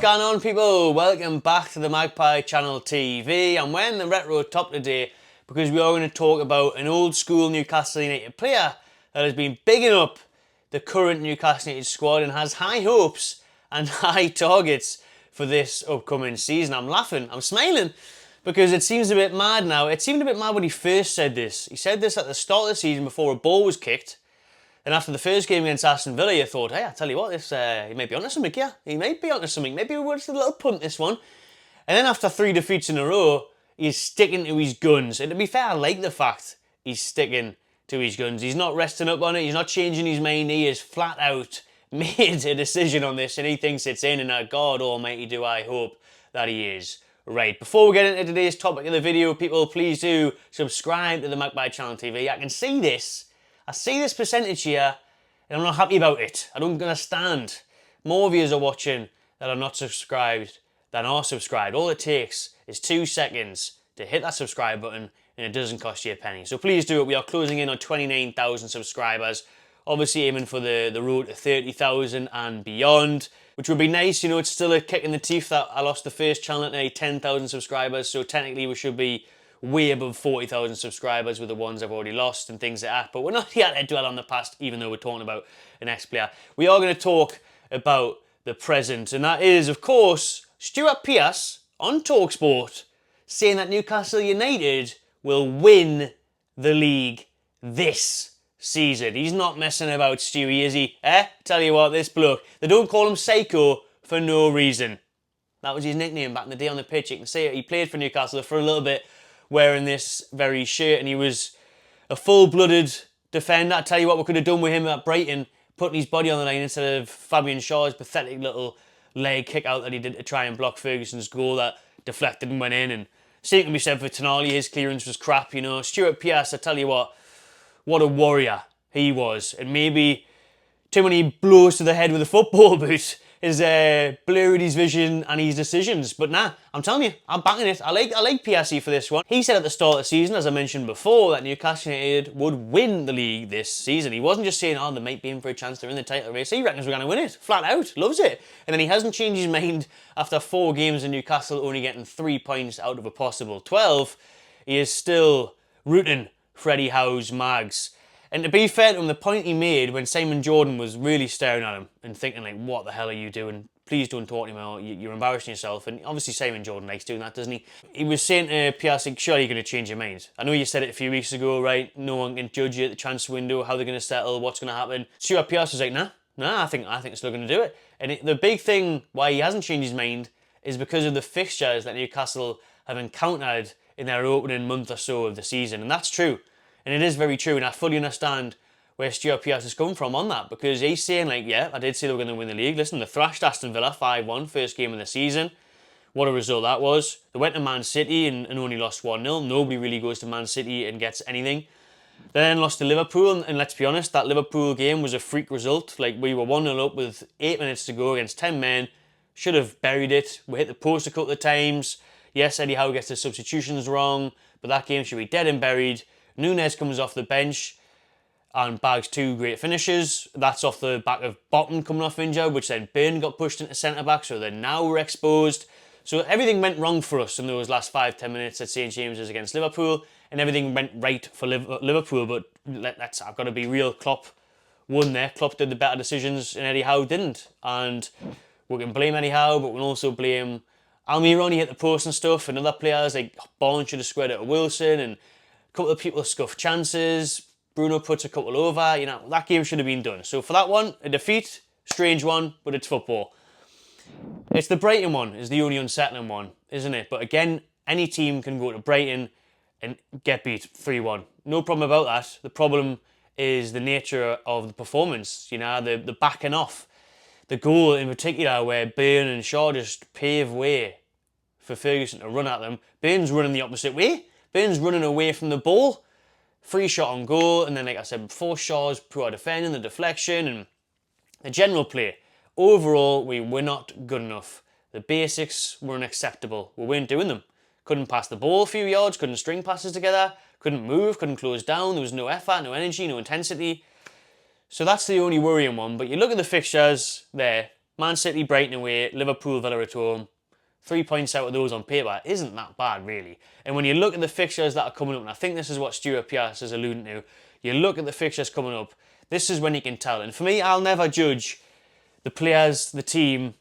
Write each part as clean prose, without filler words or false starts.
going on, people? Welcome back to the Magpie Channel TV. I'm wearing the retro top today because we are going to talk about an old school Newcastle United player that has been bigging up the current Newcastle United squad and has high hopes and high targets for this upcoming season. I'm laughing, I'm smiling, because it seems a bit mad now. It seemed a bit mad when he first said this. He said this at the start of the season before a ball was kicked. And after the first game against Aston Villa, you thought, hey, I tell you what, this he might be onto something, yeah. He might be onto something. Maybe we'll just a little punt this one. And then after 3 defeats in a row, he's sticking to his guns. And to be fair, I like the fact he's sticking to his guns. He's not resting up on it. He's not changing his mind. He is flat out made a decision on this, and he thinks it's in. And God almighty, do I hope that he is right. Before we get into today's topic of the video, people, please do subscribe to the Magpie Channel TV. I can see this. I see this percentage here, and I'm not happy about it. I don't understand. More viewers are watching that are not subscribed than are subscribed. All it takes is 2 seconds to hit that subscribe button, and it doesn't cost you a penny. So please do it. We are closing in on 29,000 subscribers. Obviously aiming for the road to 30,000 and beyond, which would be nice. You know, it's still a kick in the teeth that I lost the first channel at 10,000 subscribers. So technically we should be way above 40,000 subscribers with the ones I've already lost and things like that. But we're not here to dwell on the past, even though we're talking about an ex-player. We are going to talk about the present, and that is, of course, Stuart Pearce on TalkSport saying that Newcastle United will win the league this season. He's not messing about, Stewie, is he? Tell you what, this bloke, they don't call him Psycho for no reason. That was his nickname back in the day on the pitch. You can see it. He played for Newcastle for a little bit, wearing this very shirt, and he was a full-blooded defender. I tell you what, we could have done with him at Brighton, putting his body on the line instead of Fabian Schär's pathetic little leg kick out that he did to try and block Ferguson's goal that deflected and went in. And same can be said for Tonali. His clearance was crap, you know. Stuart Pearce, I tell you what a warrior he was. And maybe too many blows to the head with a football boot has blurred his vision and his decisions. But nah, I'm telling you, I'm backing it. I like PSE for this one. He said at the start of the season, as I mentioned before, that Newcastle United would win the league this season. He wasn't just saying, oh, they might be in for a chance to win the title race. He reckons we're going to win it. Flat out. Loves it. And then he hasn't changed his mind after 4 games in Newcastle, only getting 3 points out of a possible 12. He is still rooting for Eddie Howe's Mags. And to be fair to him, the point he made when Simon Jordan was really staring at him and thinking, like, what the hell are you doing? Please don't talk to him, or you're embarrassing yourself. And obviously Simon Jordan likes doing that, doesn't he? He was saying to Pearce, surely you're going to change your mind. I know you said it a few weeks ago, right? No one can judge you at the transfer window, how they're going to settle, what's going to happen. Stuart Pearce was like, nah, I think they're still going to do it. And the big thing why he hasn't changed his mind is because of the fixtures that Newcastle have encountered in their opening month or so of the season. And that's true. And it is very true, and I fully understand where Stuart Pearce has come from on that, because he's saying, like, yeah, I did say they were going to win the league. Listen, they thrashed Aston Villa 5-1, first game of the season. What a result that was. They went to Man City and only lost 1-0. Nobody really goes to Man City and gets anything. They then lost to Liverpool, and let's be honest, that Liverpool game was a freak result. Like, we were 1-0 up with 8 minutes to go against 10 men. Should have buried it. We hit the post a couple of times. Yes, Eddie Howe gets the substitutions wrong, but that game should be dead and buried. Nunes comes off the bench and bags 2 great finishes. That's off the back of Botton coming off injured, which then Byrne got pushed into centre-back, so then now we're exposed. So everything went wrong for us in those last 5-10 minutes at St James's against Liverpool, and everything went right for Liverpool, but I've got to be real. Klopp won there. Klopp did the better decisions, and Eddie Howe didn't. And we can blame Eddie Howe, but we can also blame Almiron. He hit the post and stuff, and other players like Barnes should have squared it to Wilson, and couple of people scuffed chances. Bruno puts a couple over. You know, that game should have been done. So for that one, a defeat, strange one, but it's football. It's the Brighton one is the only unsettling one, isn't it? But again, any team can go to Brighton and get beat 3-1. No problem about that. The problem is the nature of the performance. You know, the backing off. The goal in particular where Byrne and Schär just pave way for Ferguson to run at them. Byrne's running the opposite way. Byrne's running away from the ball, free shot on goal, and then, like I said before, Schär's poor defending, the deflection, and the general play. Overall, we were not good enough. The basics were unacceptable. We weren't doing them. Couldn't pass the ball a few yards, couldn't string passes together, couldn't move, couldn't close down, there was no effort, no energy, no intensity. So that's the only worrying one. But you look at the fixtures there, Man City, Brighton away, Liverpool, Villa at home. 3 points out of those on paper isn't that bad, really. And when you look at the fixtures that are coming up, and I think this is what Stuart Pearce is alluding to, you look at the fixtures coming up, this is when you can tell. And for me, I'll never judge the players, the team,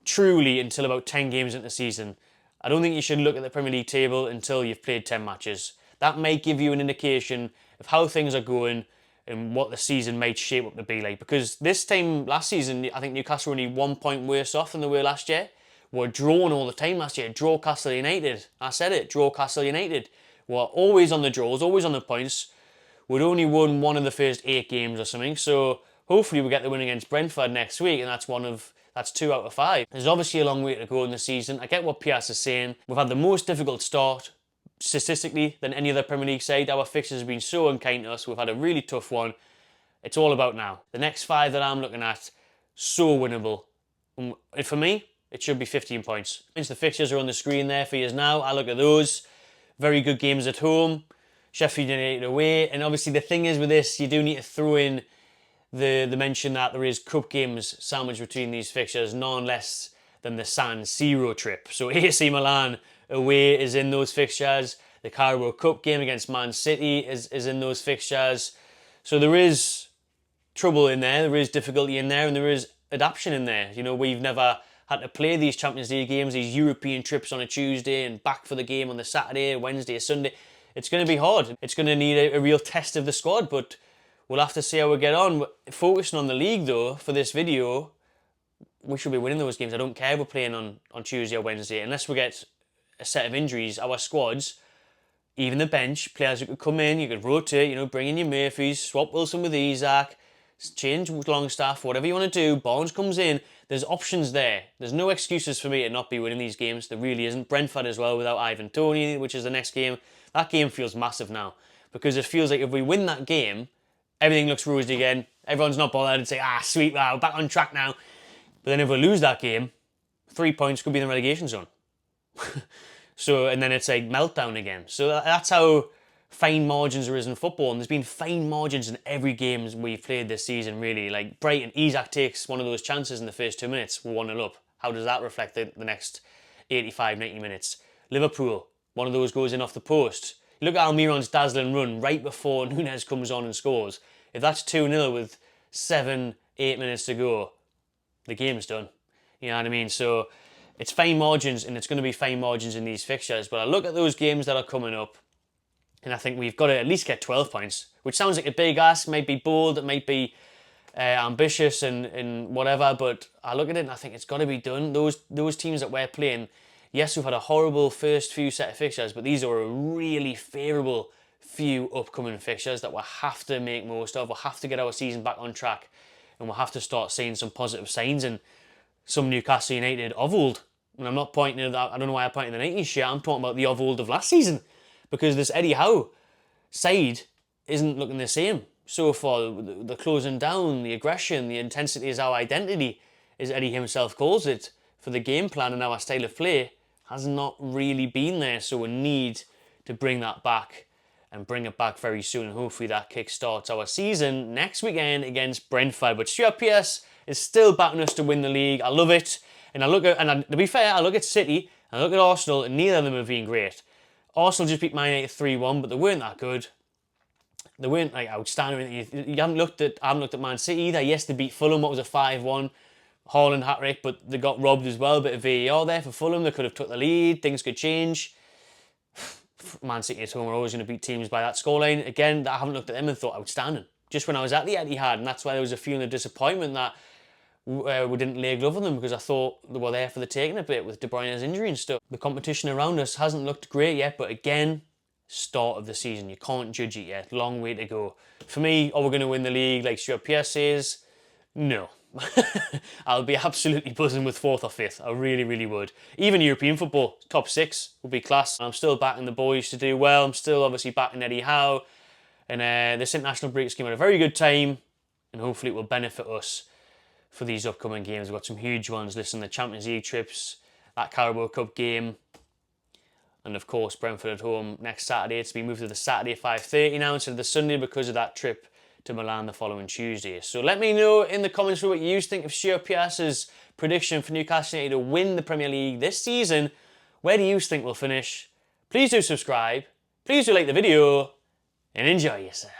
truly until about 10 games into the season. I don't think you should look at the Premier League table until you've played 10 matches. That may give you an indication of how things are going and what the season might shape up to be like. Because this time last season, I think Newcastle were only 1 point worse off than they were last year. We're drawn all the time last year. Draw Castle United. I said it. Draw Castle United. We're always on the draws, always on the points. We'd only won one of the first 8 games or something. So hopefully we get the win against Brentford next week, and that's 2 out of 5. There's obviously a long way to go in the season. I get what Pearce is saying. We've had the most difficult start statistically than any other Premier League side. Our fixtures have been so unkind to us. We've had a really tough one. It's all about now. The next 5 that I'm looking at, so winnable. And for me, it should be 15 points. The fixtures are on the screen there for you now. I look at those. Very good games at home. Sheffield United away. And obviously the thing is with this, you do need to throw in the mention that there is cup games sandwiched between these fixtures, none less than the San Siro trip. So AC Milan away is in those fixtures. The Carabao Cup game against Man City is in those fixtures. So there is trouble in there is difficulty in there, and there is adaptation in there. You know, we've never had to play these Champions League games, these European trips on a Tuesday and back for the game on the Saturday, Wednesday, Sunday. It's going to be hard. It's going to need a real test of the squad, but we'll have to see how we get on. Focusing on the league, though, for this video, we should be winning those games. I don't care if we're playing on Tuesday or Wednesday. Unless we get a set of injuries, our squads, even the bench, players who could come in, you could rotate, you know, bring in your Murphys, swap Wilson with Isaac, change Longstaff, whatever you want to do. Barnes comes in. There's options there. There's no excuses for me to not be winning these games. There really isn't. Brentford as well without Ivan Toney, which is the next game. That game feels massive now because it feels like if we win that game, everything looks rosy again. Everyone's not bothered and say, sweet, we're back on track now. But then if we lose that game, 3 points could be in the relegation zone. So, and then it's like meltdown again. So that's how fine margins there is in football. And there's been fine margins in every game we've played this season, really. Like Brighton, Isaac takes one of those chances in the first 2 minutes, we're 1-0 up. How does that reflect the next 85, 90 minutes? Liverpool, one of those goes in off the post. You look at Almiron's dazzling run right before Nunez comes on and scores. If that's 2-0 with 7, 8 minutes to go, the game's done. You know what I mean? So it's fine margins, and it's going to be fine margins in these fixtures. But I look at those games that are coming up, and I think we've got to at least get 12 points, which sounds like a big ask. It might be bold, it might be ambitious and whatever, but I look at it and I think it's got to be done. Those teams that we're playing, yes, we've had a horrible first few set of fixtures, but these are a really favourable few upcoming fixtures that we'll have to make most of. We'll have to get our season back on track, and we'll have to start seeing some positive signs and some Newcastle United of old. And I'm not pointing at that, I don't know why I pointed the 90s shit, I'm talking about the of old of last season. Because this Eddie Howe side isn't looking the same so far. The closing down, the aggression, the intensity is our identity, as Eddie himself calls it, for the game plan and our style of play, has not really been there. So we need to bring that back and bring it back very soon. And hopefully that kick-starts our season next weekend against Brentford. But Stuart Pearce is still backing us to win the league. I love it. And I look at, to be fair, I look at City, I look at Arsenal, and neither of them have been great. Arsenal just beat Man United 3-1, but they weren't that good. They weren't like outstanding. I haven't looked at Man City either. Yes, they beat Fulham. What was a 5-1? Haaland hat-trick, but they got robbed as well. A bit of VAR there for Fulham. They could have took the lead. Things could change. Man City at home are always going to beat teams by that scoreline. Again, I haven't looked at them and thought outstanding. Just when I was at the Etihad, and that's why there was a feeling of disappointment that we didn't lay glove on them, because I thought they were there for the taking a bit with De Bruyne's injury and stuff. The competition around us hasn't looked great yet, but again, start of the season. You can't judge it yet. Long way to go. For me, are we going to win the league like Stuart Pearce says? No. I'll be absolutely buzzing with 4th or 5th. I really, really would. Even European football, top 6 would be class. I'm still backing the boys to do well. I'm still obviously backing Eddie Howe. And this international break scheme at a very good time, and hopefully it will benefit us for these upcoming games. We've got some huge ones. Listen, the Champions League trips, that Carabao Cup game, and of course Brentford at home next Saturday. It's been moved to the Saturday 5:30 now instead of the Sunday because of that trip to Milan the following Tuesday. So let me know in the comments what you think of Stuart Pearce's prediction for Newcastle United to win the Premier League this season. Where do you think we'll finish? Please do subscribe, please do like the video, and enjoy yourself.